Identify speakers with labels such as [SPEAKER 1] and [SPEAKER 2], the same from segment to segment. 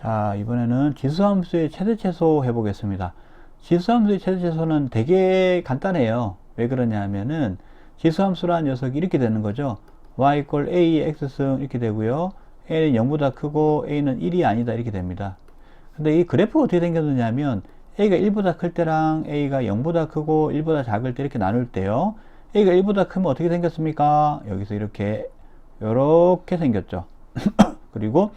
[SPEAKER 1] 자, 이번에는 지수함수의 최대최소 해보겠습니다. 지수함수의 최대최소는 되게 간단해요. 왜 그러냐 하면은 지수함수라는 녀석이 이렇게 되는 거죠. y = a의 x승 이렇게 되고요. a는 0보다 크고 a는 1이 아니다 이렇게 됩니다. 근데 이 그래프가 어떻게 생겼느냐면 a가 1보다 클 때랑 a가 0보다 크고 1보다 작을 때 이렇게 나눌 때요. a가 1보다 크면 어떻게 생겼습니까? 여기서 이렇게 생겼죠. 그리고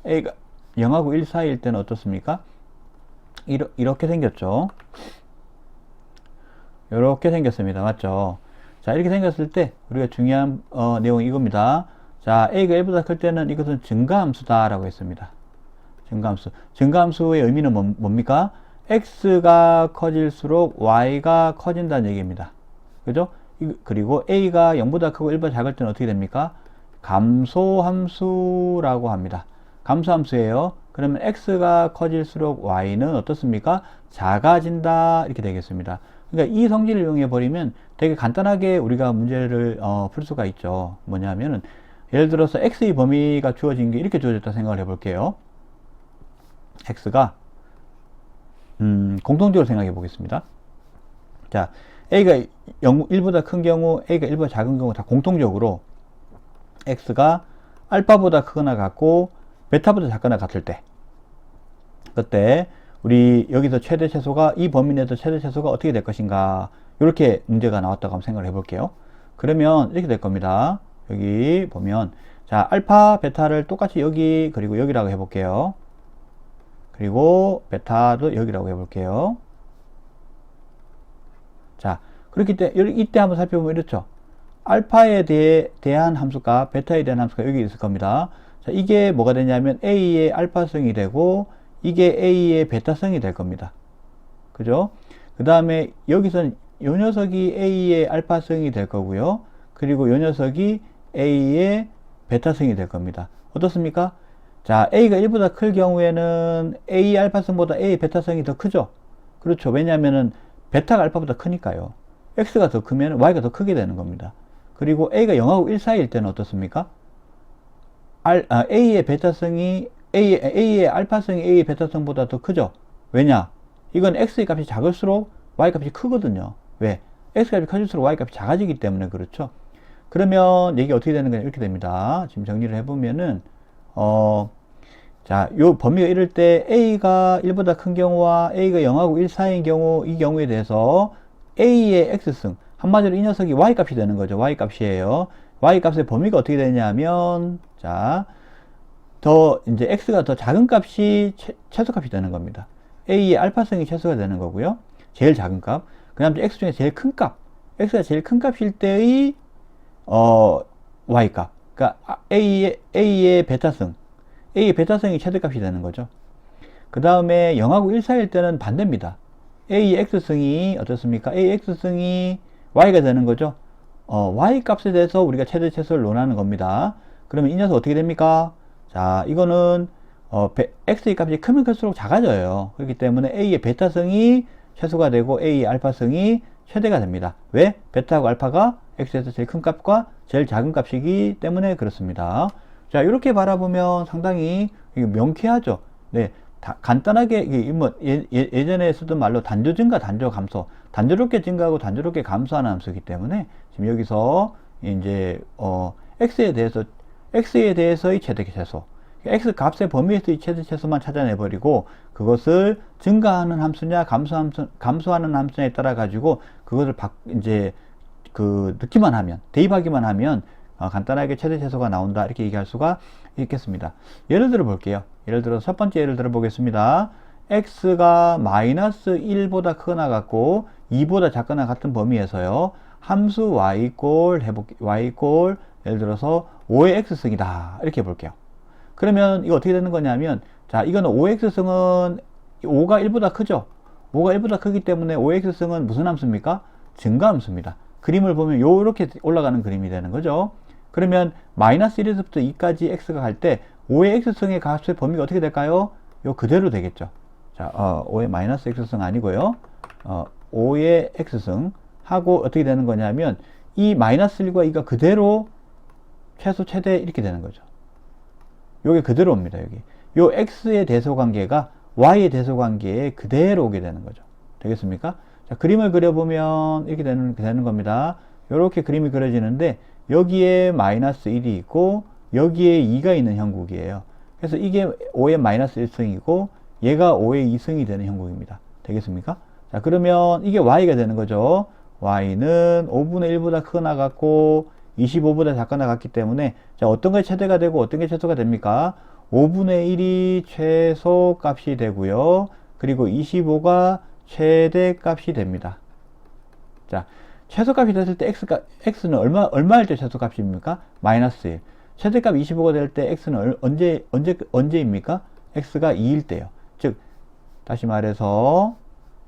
[SPEAKER 1] a가 0하고 1 사이일 때는 어떻습니까? 이렇게 생겼죠. 이렇게 생겼습니다. 맞죠? 자, 이렇게 생겼을 때 우리가 중요한 내용이 이겁니다. 자, a가 1보다 클 때는 이것은 증가함수다 라고 했습니다. 증가함수의 의미는 뭡니까? x가 커질수록 y가 커진다는 얘기입니다. 그죠? 그리고 a가 0보다 크고 1보다 작을 때는 어떻게 됩니까? 감소함수라고 합니다. 감소함수예요. 그러면 x가 커질수록 y는 어떻습니까? 작아진다 이렇게 되겠습니다. 그러니까 이 성질을 이용해 버리면 되게 간단하게 우리가 문제를 풀 수가 있죠. 뭐냐면은 예를 들어서 x의 범위가 주어진 게 이렇게 주어졌다 생각을 해볼게요. x가 공통적으로 생각해 보겠습니다. 자, a가 1보다 큰 경우, a가 1보다 작은 경우 다 공통적으로 x가 알파보다 크거나 같고 베타보다 작거나 같을 때, 그때 우리 여기서 최대 최소가, 이 범위 내에서 최대 최소가 어떻게 될 것인가, 이렇게 문제가 나왔다고 한번 생각을 해볼게요. 그러면 이렇게 될 겁니다. 여기 보면 자, 알파 베타를 똑같이 여기 그리고 여기라고 해볼게요. 그리고 베타도 여기라고 해볼게요. 자, 그렇기 때문에 이때 한번 살펴보면 이렇죠. 알파에 대한 함수가, 베타에 대한 함수가 여기 있을 겁니다. 자, 이게 뭐가 되냐면 a의 알파성이 되고 이게 a의 베타성이 될 겁니다. 그죠? 그 다음에 여기서는 요 녀석이 a의 알파성이 될 거고요. 그리고 요 녀석이 a의 베타성이 될 겁니다. 어떻습니까? 자, a가 1보다 클 경우에는 a 알파성보다 a 베타성이 더 크죠? 그렇죠. 왜냐하면은 베타가 알파보다 크니까요. x가 더 크면 y가 더 크게 되는 겁니다. 그리고 a가 0하고 1 사이일 때는 어떻습니까? a의 베타성이 a의 알파성이 a의 베타성보다 더 크죠? 왜냐? 이건 x의 값이 작을수록 y 값이 크거든요. 왜? x 값이 커질수록 y 값이 작아지기 때문에 그렇죠. 그러면 얘기가 어떻게 되는 거냐, 이렇게 됩니다. 지금 정리를 해보면은 자, 요 범위가 이럴 때 a가 1보다 큰 경우와 a가 0하고 1 사이인 경우, 이 경우에 대해서 a의 x승, 한마디로 이 녀석이 y 값이 되는 거죠. y 값이에요. y 값의 범위가 어떻게 되냐면, 자, 이제 x가 더 작은 값이 최소값이 되는 겁니다. a의 알파성이 최소가 되는 거고요. 제일 작은 값. 그 다음 x 중에 제일 큰 값. x가 제일 큰 값일 때의 y 값. 그러니까 a의 베타성. a의 베타성이 최대값이 되는 거죠. 그 다음에 0하고 1 사이일 때는 반대입니다. a의 x승이 어떻습니까? a의 x승이 y가 되는 거죠. y 값에 대해서 우리가 최대 최소를 논하는 겁니다. 그러면 이 녀석 어떻게 됩니까? 자, 이거는 x의 값이 크면 클수록 작아져요. 그렇기 때문에 a의 베타성이 최소가 되고 a의 알파성이 최대가 됩니다. 왜? 베타하고 알파가 x에서 제일 큰 값과 제일 작은 값이기 때문에 그렇습니다. 자, 이렇게 바라보면 상당히 명쾌하죠. 네, 간단하게 예전에 쓰던 말로 단조 증가, 단조 감소, 단조롭게 증가하고 단조롭게 감소하는 함수이기 때문에 지금 여기서 이제 x에 대해서의 최대 최소, x 값의 범위에서의 최대 최소만 찾아내 버리고 그것을 증가하는 함수냐 감소하는 함수냐에 따라 가지고 그것을 이제 넣기만 하면, 대입하기만 하면 간단하게 최대 최소가 나온다 이렇게 얘기할 수가 있겠습니다. 예를 들어 볼게요. 예를 들어 첫 번째 예를 들어 보겠습니다. x가 마이너스 1보다 크거나 같고 2보다 작거나 같은 범위에서요, 함수 y 예를 들어서 5의 x승이다 이렇게 볼게요. 그러면 이거 어떻게 되는 거냐면, 자, 이거는 5x승은 5가 1보다 크죠. 5가 1보다 크기 때문에 5x승은 무슨 함수입니까? 증가함수입니다. 그림을 보면 요렇게 올라가는 그림이 되는 거죠. 그러면 마이너스 1에서부터 2까지 x가 갈 때 5의 x승의 값의 범위가 어떻게 될까요? 요 그대로 되겠죠. 자, 5의 마이너스 x승 아니고요. 5의 x승 하고 어떻게 되는 거냐면 이 마이너스 1과 2가 그대로 최소 최대 이렇게 되는 거죠. 요게 그대로 옵니다. 여기 요 x의 대소관계가 y의 대소관계에 그대로 오게 되는 거죠. 되겠습니까? 자, 그림을 그려보면 이렇게 되는 겁니다. 이렇게 그림이 그려지는데 여기에 마이너스 1이 있고 여기에 2가 있는 형국이에요. 그래서 이게 5의 마이너스 1승이고 얘가 5의 2승이 되는 형국입니다. 되겠습니까? 자, 그러면 이게 y가 되는 거죠. y는 5분의 1보다 크거나 같고 25보다 작거나 같기 때문에 자, 어떤 게 최대가 되고 어떤 게 최소가 됩니까? 5분의 1이 최소값이 되고요. 그리고 25가 최대값이 됩니다. 자, 최소값이 됐을 때 x는 얼마일 때 최소값입니까? 마이너스 1. 최대값 25가 될 때 x는 언제입니까? x가 2일 때요. 즉, 다시 말해서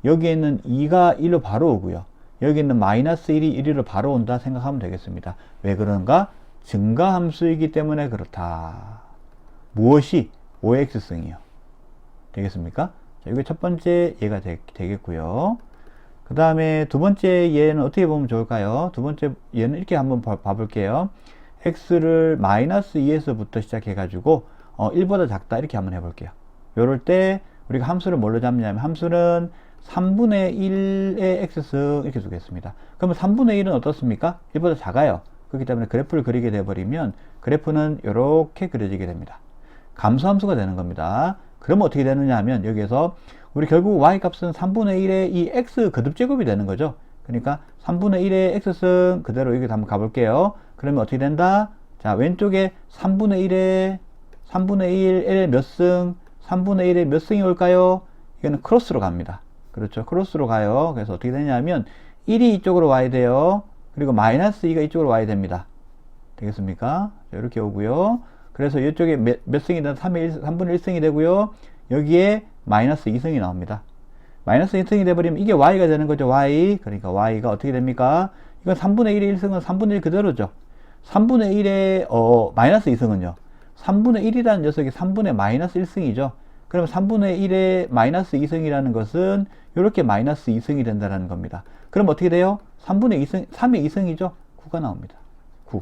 [SPEAKER 1] 여기에 있는 2가 1로 바로 오고요. 여기 있는 마이너스 1이 1로 바로 온다 생각하면 되겠습니다. 왜 그런가? 증가함수이기 때문에 그렇다. 무엇이 5x승이요. 되겠습니까? 자, 이게 첫 번째 예가 되겠고요. 그 다음에 두 번째 예는 어떻게 보면 좋을까요? 두 번째 예는 이렇게 한번 봐볼게요. x를 마이너스 2에서부터 시작해가지고 1보다 작다 이렇게 한번 해볼게요. 요럴 때 우리가 함수를 뭘로 잡냐면 함수는 3분의 1의 x승 이렇게 두겠습니다. 그러면 3분의 1은 어떻습니까? 1보다 작아요. 그렇기 때문에 그래프를 그리게 돼버리면 그래프는 이렇게 그려지게 됩니다. 감소함수가 되는 겁니다. 그러면 어떻게 되느냐 하면 여기에서 우리 결국 y값은 3분의 1의 이 x 거듭제곱이 되는 거죠. 그러니까 3분의 1의 x승 그대로 여기 한번 가볼게요. 그러면 어떻게 된다? 자, 왼쪽에 3분의 1의 몇 승? 3분의 1의 몇 승이 올까요? 이거는 크로스로 갑니다. 그렇죠. 크로스로 가요. 그래서 어떻게 되냐면 1이 이쪽으로 와야 돼요. 그리고 마이너스 2가 이쪽으로 와야 됩니다. 되겠습니까? 자, 이렇게 오고요. 그래서 이쪽에 몇 승이 되나 3분의 1승이 되고요. 여기에 마이너스 2승이 나옵니다. 마이너스 2승이 돼버리면 이게 y가 되는 거죠. y. 그러니까 y가 어떻게 됩니까? 이건 3분의 1의 1승은 3분의 1 그대로죠. 3분의 1의 마이너스 2승은요. 3분의 1이라는 녀석이 3분의 마이너스 1승이죠. 그럼 3분의 1의 마이너스 2승이라는 것은 이렇게 마이너스 2승이 된다는 겁니다. 그럼 어떻게 돼요? 3분의 2승, 3의 2승이죠. 9가 나옵니다. 9.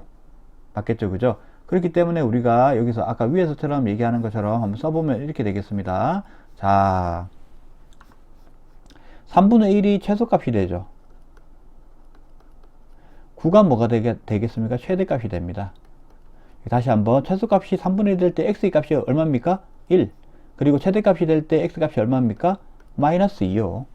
[SPEAKER 1] 맞겠죠? 그죠? 그렇기 때문에 우리가 여기서 아까 위에서처럼 얘기하는 것처럼 한번 써보면 이렇게 되겠습니다. 자, 3분의 1이 최소값이 되죠. 9가 뭐가 되겠습니까? 최대값이 됩니다. 다시 한번 최소값이 3분의 1 될 때 x의 값이 얼마입니까? 1. 그리고 최대값이 될 때 x값이 얼마입니까? 마이너스 2요.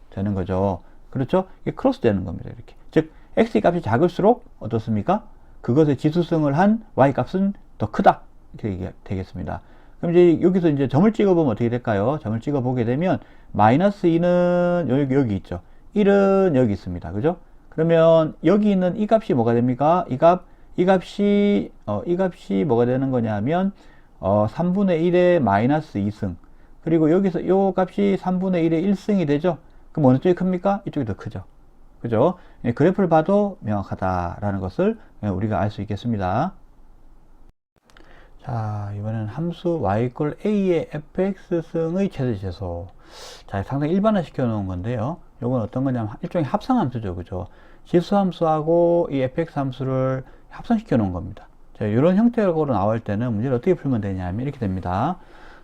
[SPEAKER 1] 되는 거죠. 그렇죠? 이게 크로스 되는 겁니다. 이렇게. 즉, x의 값이 작을수록 어떻습니까? 그것의 지수성을 한 y값은 더 크다. 이렇게 되겠습니다. 그럼 이제 여기서 이제 점을 찍어보면 어떻게 될까요? 점을 찍어보게 되면 마이너스 2는 여기 있죠. 1은 여기 있습니다. 그죠? 그러면 여기 있는 이 값이 뭐가 됩니까? 이 값이 뭐가 되는 거냐면 3분의 1의 마이너스 2승. 그리고 여기서 요 값이 3분의 1의 1승이 되죠. 그럼 어느 쪽이 큽니까? 이쪽이 더 크죠. 그죠? 그래프를 봐도 명확하다라는 것을 우리가 알 수 있겠습니다. 자, 이번에는 함수 y = a의 fx승의 최대제소. 자, 상당히 일반화 시켜 놓은 건데요. 요건 어떤 거냐면 일종의 합성함수죠. 그죠? 지수함수하고 이 fx 함수를 합성시켜 놓은 겁니다. 자, 이런 형태로 나올 때는 문제를 어떻게 풀면 되냐면 이렇게 됩니다.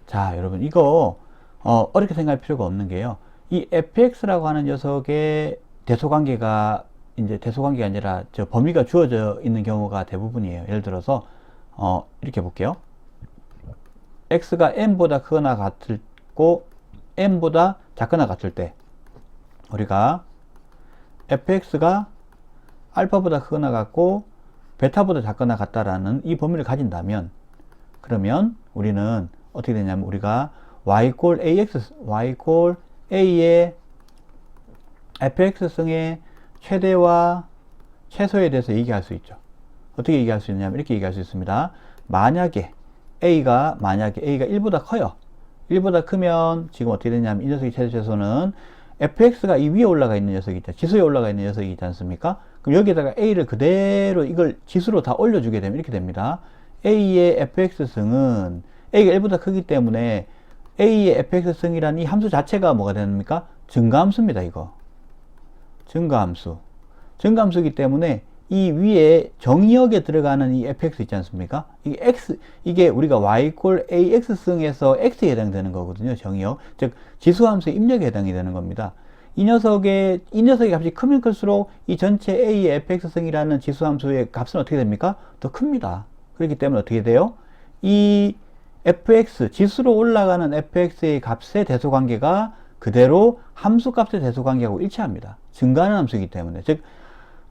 [SPEAKER 1] 자, 여러분 이거 어렵게 생각할 필요가 없는 게요. 이 fx라고 하는 녀석의 대소관계가 아니라 저 범위가 주어져 있는 경우가 대부분이에요. 예를 들어서 이렇게 볼게요. x가 n보다 크거나 같고 n보다 작거나 같을 때 우리가 fx가 알파보다 크거나 같고 베타보다 작거나 같다라는 이 범위를 가진다면 그러면 우리는 어떻게 되냐면 우리가 y = a의 fx승의 최대와 최소에 대해서 얘기할 수 있죠. 어떻게 얘기할 수 있냐면 이렇게 얘기할 수 있습니다. 만약에 a가 1보다 커요. 1보다 크면 지금 어떻게 되냐면 이 녀석의 최대 최소는 fx가 이 위에 올라가 있는 녀석이 있죠. 지수에 올라가 있는 녀석이 있지 않습니까? 그럼 여기에다가 a를 그대로 이걸 지수로 다 올려주게 되면 이렇게 됩니다. a의 fx승은 a가 1보다 크기 때문에 a의 fx승이라는 이 함수 자체가 뭐가 됩니까? 증가함수입니다. 이거 증가함수이기 때문에 이 위에 정의역에 들어가는 이 fx 있지 않습니까? 이게 우리가 y 꼴 ax 승에서 x에 해당되는 거거든요. 정의역. 즉, 지수함수의 입력에 해당이 되는 겁니다. 이 녀석의 값이 크면 클수록 이 전체 a의 fx 승이라는 지수함수의 값은 어떻게 됩니까? 더 큽니다. 그렇기 때문에 어떻게 돼요? 이 fx, 지수로 올라가는 fx의 값의 대소관계가 그대로 함수값의 대소관계하고 일치합니다. 증가하는 함수이기 때문에. 즉,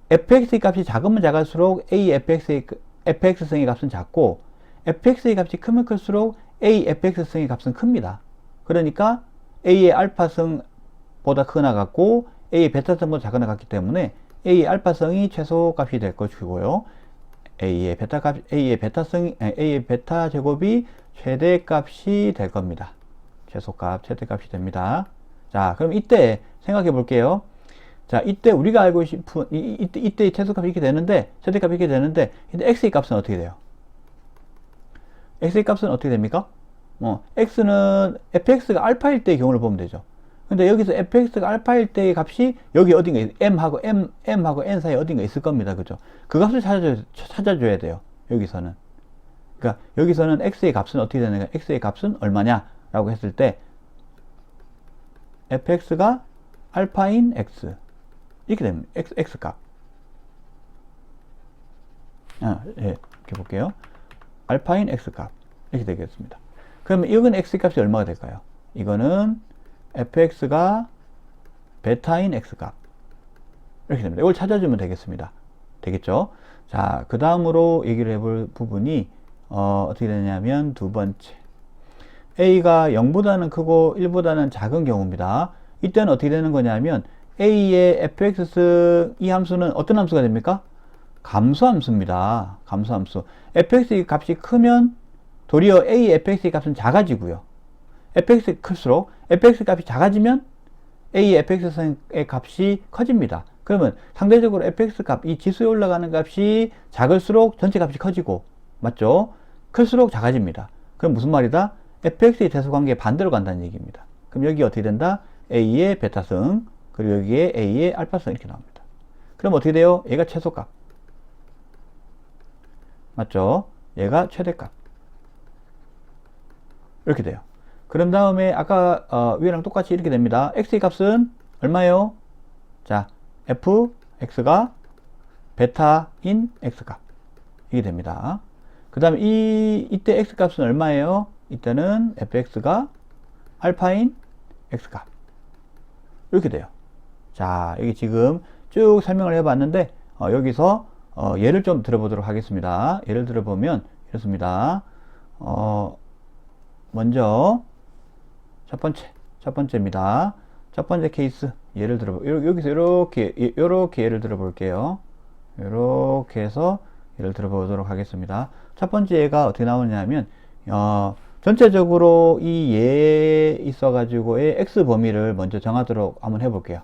[SPEAKER 1] fx의 값이 작으면 작을수록 a fx승의 값은 작고, fx의 값이 크면 클수록 a fx승의 값은 큽니다. 그러니까 a의 알파승보다 크거나 같고 a의 베타승보다 작거나 같기 때문에 a의 알파승이 최소값이 될 것이고요. a의 베타 제곱이 최대값이 될 겁니다. 최대값이 됩니다. 자, 그럼 이때 생각해 볼게요. 자, 이때 우리가 알고 싶은, 이때 최소값이 이렇게 되는데, 최대값이 이렇게 되는데, 근데 x의 값은 어떻게 돼요? x의 값은 어떻게 됩니까? x는 fx가 알파일 때의 경우를 보면 되죠. 근데 여기서 fx가 알파일 때의 값이 여기 어딘가, m하고 n 사이에 어딘가 있을 겁니다. 그죠? 그 값을 찾아줘야 돼요. 여기서는. 그러니까 여기서는 x의 값은 어떻게 되는가? x의 값은 얼마냐? 라고 했을 때, fx가 알파인 x. 이렇게 됩니다. x 값. 예, 이렇게 볼게요. 알파인 x 값. 이렇게 되겠습니다. 그러면 이건 x 값이 얼마가 될까요? 이거는 fx가 베타인 x 값. 이렇게 됩니다. 이걸 찾아주면 되겠습니다. 되겠죠? 자, 그 다음으로 얘기를 해볼 부분이, 어떻게 되냐면, 두 번째. a가 0보다는 크고 1보다는 작은 경우입니다. 이때는 어떻게 되는 거냐면, a의 fx 이 함수는 어떤 함수가 됩니까? 감소함수입니다. 감소함수. fx의 값이 크면 도리어 a의 fx의 값은 작아지고요. fx가 클수록 fx 값이 작아지면 a의 fx의 값이 커집니다. 그러면 상대적으로 fx 값, 이 지수에 올라가는 값이 작을수록 전체 값이 커지고, 맞죠? 클수록 작아집니다. 그럼 무슨 말이다? fx의 대소관계의 반대로 간다는 얘기입니다. 그럼 여기 어떻게 된다? a의 베타승, 그리고 여기에 a의 알파승 이렇게 나옵니다. 그럼 어떻게 돼요? 얘가 최소값. 맞죠? 얘가 최대값. 이렇게 돼요. 그런 다음에 아까 위랑 똑같이 이렇게 됩니다. x의 값은 얼마예요? 자, fx가 베타인 x값. 이게 됩니다. 그 다음에 이때 x값은 얼마예요? 이때는 fx가 알파인 x값. 이렇게 돼요. 자, 여기 지금 쭉 설명을 해봤는데, 여기서, 예를 좀 들어보도록 하겠습니다. 예를 들어보면, 이렇습니다. 먼저, 첫 번째입니다. 첫 번째 케이스, 예를 여기서 이렇게 예를 들어볼게요. 이렇게 해서 예를 들어보도록 하겠습니다. 첫 번째 얘가 어떻게 나오냐면, 전체적으로 이 예에 있어가지고의 x 범위를 먼저 정하도록 한번 해볼게요.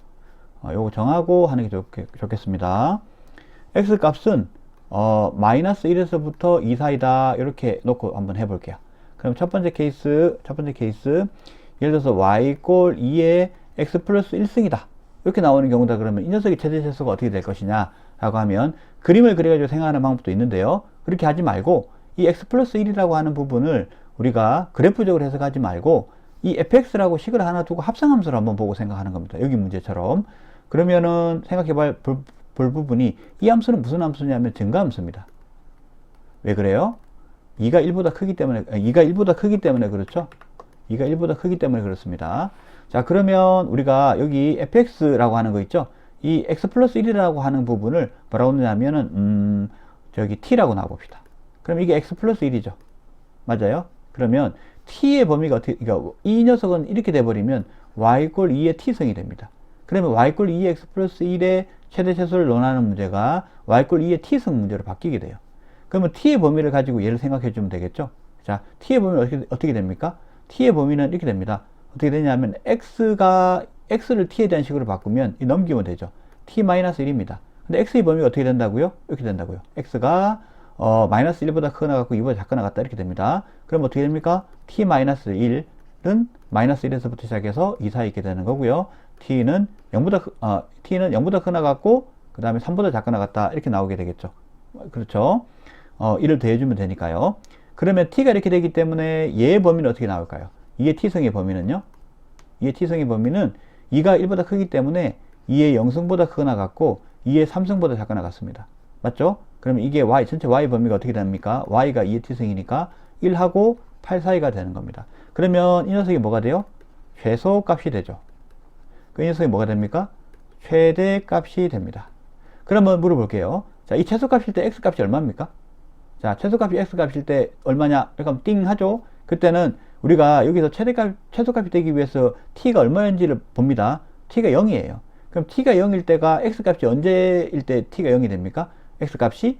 [SPEAKER 1] 요거 정하고 하는 게 좋겠습니다. x 값은 마이너스 1에서부터 2 사이다 이렇게 놓고 한번 해볼게요. 그럼 첫 번째 케이스 예를 들어서 y 꼴 2에 x 플러스 1승이다 이렇게 나오는 경우다. 그러면 이 녀석의 최대체수가 어떻게 될 것이냐 라고 하면 그림을 그려가지고 생각하는 방법도 있는데요. 그렇게 하지 말고 이 x 플러스 1이라고 하는 부분을 우리가 그래프적으로 해석하지 말고 이 fx라고 식을 하나 두고 합성함수를 한번 보고 생각하는 겁니다. 여기 문제처럼. 그러면은 생각해 볼 부분이 이 함수는 무슨 함수냐면 증가함수입니다. 왜 그래요? 2가 1보다 크기 때문에 그렇죠? 2가 1보다 크기 때문에 그렇습니다. 자, 그러면 우리가 여기 fx라고 하는 거 있죠? 이 x 플러스 1이라고 하는 부분을 뭐라고 하냐면은 저기 t라고 놔봅시다. 그럼 이게 x 플러스 1이죠. 맞아요? 그러면 t의 범위가 그러니까 이 녀석은 이렇게 돼버리면 y 꼴 2의 t승이 됩니다. 그러면 y 꼴 2의 x 플러스 1의 최대 최소를 논하는 문제가 y 꼴 2의 t승 문제로 바뀌게 돼요. 그러면 t의 범위를 가지고 얘를 생각해 주면 되겠죠? 자, t의 범위는 어떻게 됩니까? t의 범위는 이렇게 됩니다. 어떻게 되냐면 x를 t에 대한 식으로 바꾸면 넘기면 되죠. t-1입니다. 근데 x의 범위가 어떻게 된다고요? 이렇게 된다고요. x가 마이너스 1보다 크거나 같고 2보다 작거나 같다 이렇게 됩니다. 그럼 어떻게 됩니까? t-1은 마이너스 1에서부터 시작해서 2 사이 있게 되는 거고요. t는 0보다 크거나 같고 그 다음에 3보다 작거나 같다 이렇게 나오게 되겠죠. 그렇죠. 1을 더해주면 되니까요. 그러면 t가 이렇게 되기 때문에 얘의 범위는 어떻게 나올까요? 2의 t승의 범위는요? 2의 t승의 범위는 2가 1보다 크기 때문에 2의 0승보다 크거나 같고 2의 3승보다 작거나 같습니다. 맞죠? 그러면 이게 y, 전체 y 범위가 어떻게 됩니까? y가 2의 t승이니까 1하고 8 사이가 되는 겁니다. 그러면 이 녀석이 뭐가 돼요? 최소값이 되죠. 그 녀석이 뭐가 됩니까? 최대값이 됩니다. 그러면 물어볼게요. 자, 이 최소값일 때 x값이 얼마입니까? 자, 최소값이 x값일 때 얼마냐? 그럼 띵 하죠? 그때는 우리가 여기서 최소값이 되기 위해서 t가 얼마인지를 봅니다. t가 0이에요. 그럼 t가 0일 때가 x값이 언제일 때 t가 0이 됩니까? x값이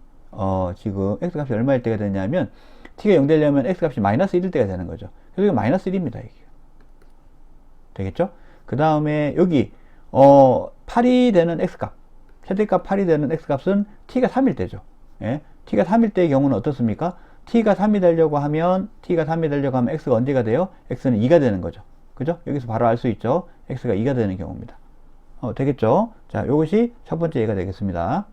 [SPEAKER 1] 지금 x값이 얼마일 때가 되냐면 t가 0 되려면 x값이 마이너스 1일 때가 되는 거죠. 그래서 이거 마이너스 1입니다. 이게. 되겠죠? 그 다음에 여기 8이 되는 x값, 최대값 8이 되는 x값은 t가 3일 때죠. 예? t가 3일 때의 경우는 어떻습니까? t가 3이 되려고 하면 x가 언제가 돼요? x는 2가 되는 거죠. 그죠? 여기서 바로 알 수 있죠. x가 2가 되는 경우입니다. 되겠죠? 자, 이것이 첫 번째 예가 되겠습니다.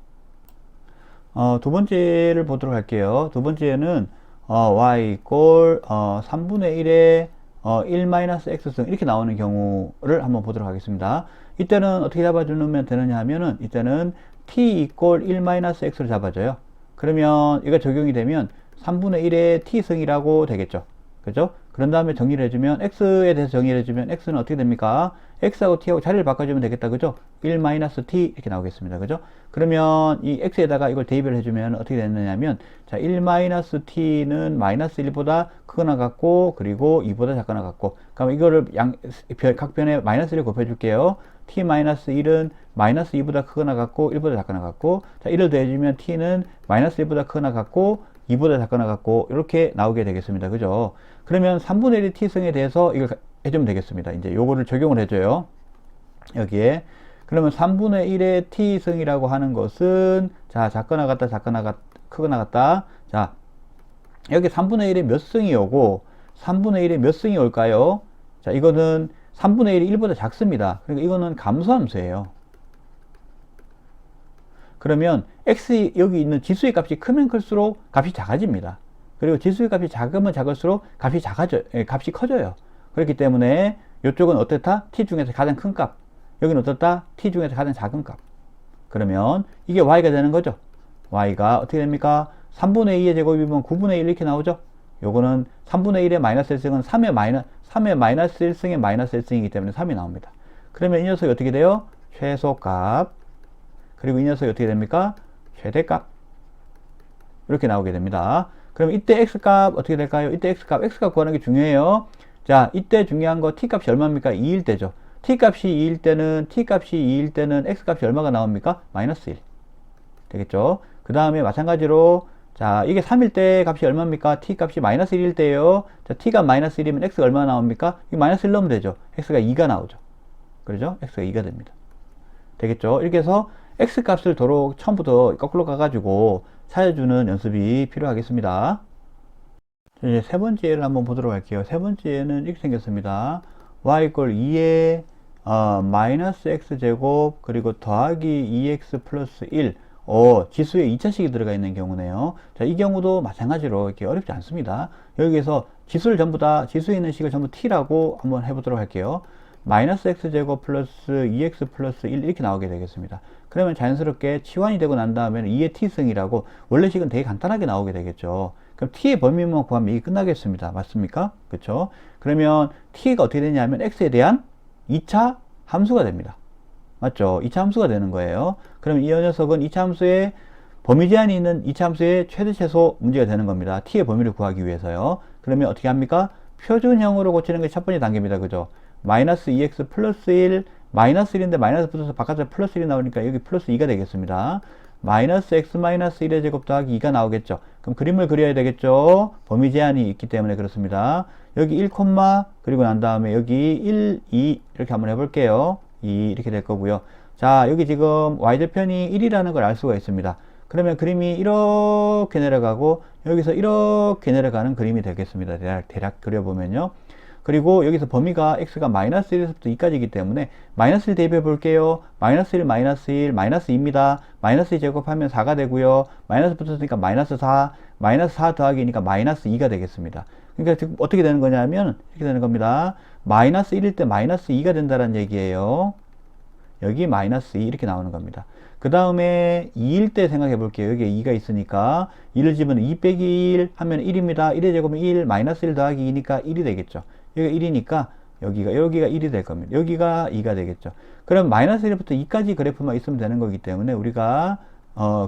[SPEAKER 1] 두 번째를 보도록 할게요. 두 번째는 y 이꼴 3분의 1에 1-x승 이렇게 나오는 경우를 한번 보도록 하겠습니다. 이때는 어떻게 잡아주면 되느냐 하면은 이때는 t 이꼴 1-x로 잡아줘요. 그러면 이거 적용이 되면 3분의 1의 t승이라고 되겠죠. 그죠? 그런 다음에 정리를 해주면 x에 대해서 정리를 해주면 x는 어떻게 됩니까? x하고 t하고 자리를 바꿔주면 되겠다. 그죠? 1-t 이렇게 나오겠습니다. 그죠? 그러면 이 x에다가 이걸 대입을 해주면 어떻게 되느냐면 자 1-t는 마이너스 1보다 크거나 같고 그리고 2보다 작거나 같고 그럼 이거를 각 변에 마이너스 1을 곱해줄게요. t-1은 마이너스 2보다 크거나 같고 1보다 작거나 같고 자 1을 더해주면 t는 마이너스 1보다 크거나 같고 2보다 작거나 같고 이렇게 나오게 되겠습니다. 그죠? 그러면 3분의 1의 t승에 대해서 이걸 해주면 되겠습니다. 이제 요거를 적용을 해줘요. 여기에. 그러면 3분의 1의 t승이라고 하는 것은 자 작거나 같다 크거나 같다. 자 여기 3분의 1의 몇 승이 오고 3분의 1의 몇 승이 올까요? 자 이거는 3분의 1이 1보다 작습니다. 그러니까 이거는 감소함수예요. 그러면 x 여기 있는 지수의 값이 크면 클수록 값이 작아집니다. 그리고 지수의 값이 작으면 작을수록 값이 커져요. 그렇기 때문에 이쪽은 어떻다? t 중에서 가장 큰 값. 여기는 어떻다? t 중에서 가장 작은 값. 그러면 이게 y가 되는 거죠. y가 어떻게 됩니까? 3분의 2의 제곱이면 9분의 1 이렇게 나오죠. 요거는 3분의 1의 마이너스 1승은 3의 마이너스 1승의 마이너스 1승이기 때문에 3이 나옵니다. 그러면 이 녀석이 어떻게 돼요? 최소값. 그리고 이 녀석이 어떻게 됩니까? 최대값. 이렇게 나오게 됩니다. 그럼 이때 x값 어떻게 될까요? 이때 x값 구하는 게 중요해요. 자, 이때 중요한 거 t값이 얼마입니까? 2일 때죠. t값이 2일 때는 x값이 얼마가 나옵니까? 마이너스 1. 되겠죠? 그 다음에 마찬가지로 자, 이게 3일 때 값이 얼마입니까? t값이 마이너스 1일 때예요. 자, t가 마이너스 1이면 x가 얼마 나옵니까? 이 마이너스 1 넣으면 되죠. x가 2가 나오죠. 그러죠? x가 2가 됩니다. 되겠죠? 이렇게 해서 x값을 도로 처음부터 거꾸로 가가지고 찾아주는 연습이 필요하겠습니다. 이제 세 번째 예를 한번 보도록 할게요. 세 번째 예는 이렇게 생겼습니다. y 이꼴 2에 마이너스 x제곱 그리고 더하기 2x 플러스 1 지수에 2차식이 들어가 있는 경우네요. 자, 이 경우도 마찬가지로 이렇게 어렵지 않습니다. 여기에서 지수에 있는 식을 전부 t라고 한번 해보도록 할게요. 마이너스 x제곱 플러스 2x 플러스 1 이렇게 나오게 되겠습니다. 그러면 자연스럽게 치환이 되고 난 다음에는 2의 t승이라고 원래 식은 되게 간단하게 나오게 되겠죠. 그럼 t의 범위만 구하면 이게 끝나겠습니다. 맞습니까? 그렇죠? 그러면 t가 어떻게 되냐면 x에 대한 2차 함수가 됩니다. 맞죠? 2차 함수가 되는 거예요. 그럼 이 녀석은 2차 함수의 범위 제한이 있는 2차 함수의 최대 최소 문제가 되는 겁니다. t의 범위를 구하기 위해서요. 그러면 어떻게 합니까? 표준형으로 고치는 게 첫 번째 단계입니다. 그죠? 마이너스 2x 플러스 1 마이너스 1인데 마이너스 붙어서 바깥에 플러스 1이 나오니까 여기 플러스 2가 되겠습니다. 마이너스 x 마이너스 1의 제곱 더하기 2가 나오겠죠. 그럼 그림을 그려야 되겠죠. 범위 제한이 있기 때문에 그렇습니다. 여기 1, 그리고 난 다음에 여기 1, 2 이렇게 한번 해볼게요. 2 이렇게 될 거고요. 자, 여기 지금 y절편이 1이라는 걸 알 수가 있습니다. 그러면 그림이 이렇게 내려가고 여기서 이렇게 내려가는 그림이 되겠습니다. 대략 그려보면요. 그리고 여기서 범위가 x가 마이너스 1에서부터 2까지이기 때문에 마이너스 1 대입해 볼게요. 마이너스 1, 마이너스 1, 마이너스 2입니다. 마이너스 2 제곱하면 4가 되고요. 마이너스 붙었으니까 마이너스 4, 마이너스 4 더하기 니까 마이너스 2가 되겠습니다. 그러니까 지금 어떻게 되는 거냐면 이렇게 되는 겁니다. 마이너스 1일 때 마이너스 2가 된다는 얘기예요. 여기 마이너스 2 이렇게 나오는 겁니다. 그 다음에 2일 때 생각해 볼게요. 여기에 2가 있으니까 2를 집으면 2 빼기 1 하면 1입니다. 1의 제곱은 1, 마이너스 1 더하기 2니까 1이 되겠죠. 여기가 1이니까 여기가 1이 될 겁니다. 여기가 2가 되겠죠. 그럼 마이너스 1부터 2까지 그래프만 있으면 되는 거기 때문에 우리가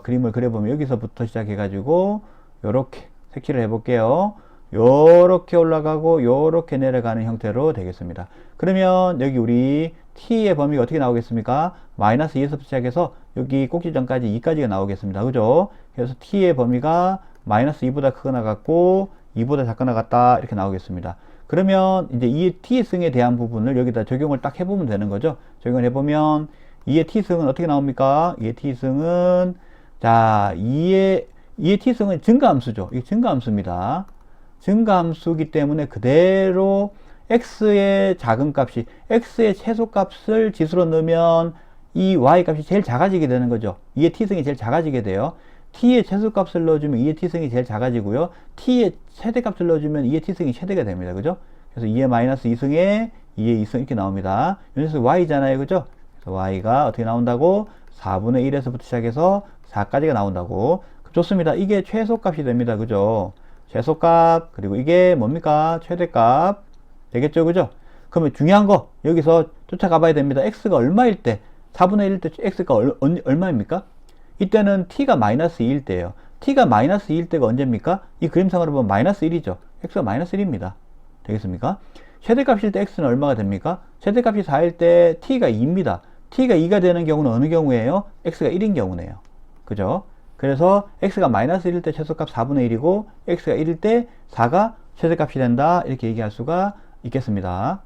[SPEAKER 1] 그림을 그려보면 여기서부터 시작해 가지고 요렇게 색칠을 해 볼게요. 요렇게 올라가고 요렇게 내려가는 형태로 되겠습니다. 그러면 여기 우리 t의 범위가 어떻게 나오겠습니까? 마이너스 2에서부터 시작해서 여기 꼭지점까지 2까지가 나오겠습니다. 그죠? 그래서 t의 범위가 마이너스 2보다 크거나 같고 2보다 작거나 같다 이렇게 나오겠습니다. 그러면 이제 이 t승에 대한 부분을 여기다 적용을 딱 해보면 되는 거죠. 적용을 해보면 2의 t승은 어떻게 나옵니까? 2의 t승은 자 2의 t승은 증가함수죠. 이게 증가함수입니다. 증가함수기 때문에 그대로 x의 작은 값이 x의 최소값을 지수로 넣으면 이 y 값이 제일 작아지게 되는 거죠. 2의 t승이 제일 작아지게 돼요. t의 최소값을 넣어주면 2의 t승이 제일 작아지고요. t의 최대값을 넣어주면 2의 t승이 최대가 됩니다. 그죠? 그래서 2의 마이너스 2승에 2의 2승 이렇게 나옵니다. 여기서 y잖아요. 그죠? 그래서 y가 어떻게 나온다고? 4분의 1에서부터 시작해서 4까지가 나온다고. 좋습니다. 이게 최소값이 됩니다. 그죠? 최소값, 그리고 이게 뭡니까? 최대값. 되겠죠? 그죠? 그러면 중요한 거, 여기서 쫓아가 봐야 됩니다. x가 얼마일 때, 4분의 1일 때 x가 얼마입니까? 이때는 t가 마이너스 2일 때예요. t가 마이너스 2일 때가 언제입니까? 이 그림상으로 보면 마이너스 1이죠. x가 마이너스 1입니다. 되겠습니까? 최대값일 때 x는 얼마가 됩니까? 최대값이 4일 때 t가 2입니다. t가 2가 되는 경우는 어느 경우예요? x가 1인 경우네요. 그죠? 그래서 x가 마이너스 1일 때 최소값 4분의 1이고 x가 1일 때 4가 최대값이 된다. 이렇게 얘기할 수가 있겠습니다.